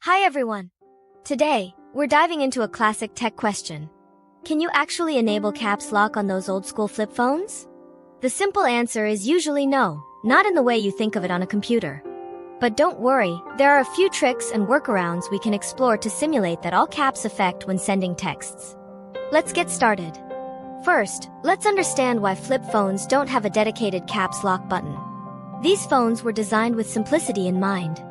Hi everyone! Today, we're diving into a classic tech question. Can you actually enable caps lock on those old school flip phones? The simple answer is usually no, not in the way you think of it on a computer. But don't worry, there are a few tricks and workarounds we can explore to simulate that all caps effect when sending texts. Let's get started. First, let's understand why flip phones don't have a dedicated caps lock button. These phones were designed with simplicity in mind.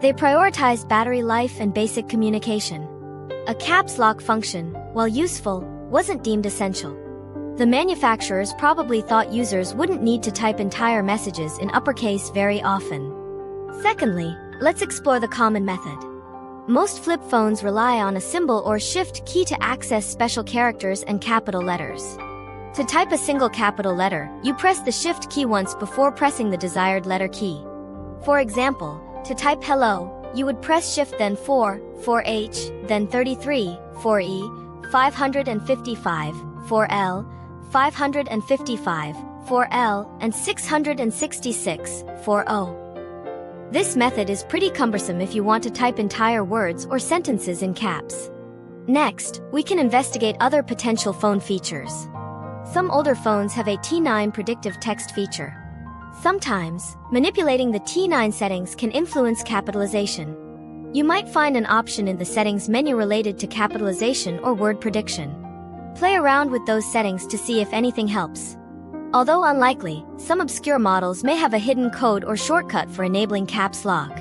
They prioritized battery life and basic communication. A caps lock function, while useful, wasn't deemed essential. The manufacturers probably thought users wouldn't need to type entire messages in uppercase very often. Secondly, let's explore the common method. Most flip phones rely on a symbol or shift key to access special characters and capital letters. To type a single capital letter, you press the shift key once before pressing the desired letter key. For example, to type hello, you would press shift then 4, 4H, then 33, 4E, 555, 4L, 555, 4L, and 666, 4O. This method is pretty cumbersome if you want to type entire words or sentences in caps. Next, we can investigate other potential phone features. Some older phones have a T9 predictive text feature. Sometimes, manipulating the T9 settings can influence capitalization. You might find an option in the settings menu related to capitalization or word prediction. Play around with those settings to see if anything helps. Although unlikely, some obscure models may have a hidden code or shortcut for enabling caps lock.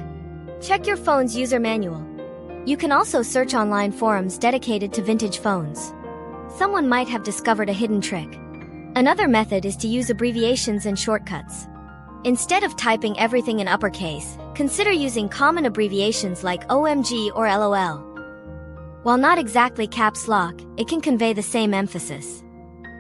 Check your phone's user manual. You can also search online forums dedicated to vintage phones. Someone might have discovered a hidden trick. Another method is to use abbreviations and shortcuts. Instead of typing everything in uppercase, consider using common abbreviations like OMG or LOL. While not exactly caps lock, it can convey the same emphasis.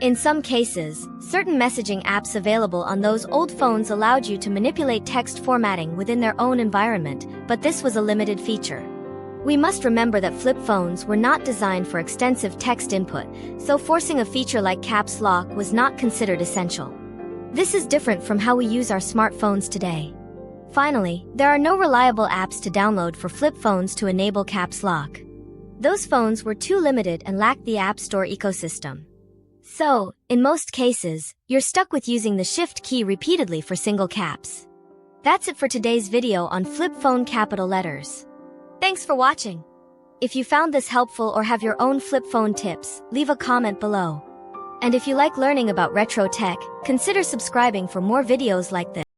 In some cases, certain messaging apps available on those old phones allowed you to manipulate text formatting within their own environment, but this was a limited feature. We must remember that flip phones were not designed for extensive text input, so forcing a feature like caps lock was not considered essential. This is different from how we use our smartphones today. Finally, there are no reliable apps to download for flip phones to enable caps lock. Those phones were too limited and lacked the App Store ecosystem. So, in most cases, you're stuck with using the shift key repeatedly for single caps. That's it for today's video on flip phone capital letters. Thanks for watching. If you found this helpful or have your own flip phone tips, leave a comment below. And if you like learning about retro tech, consider subscribing for more videos like this.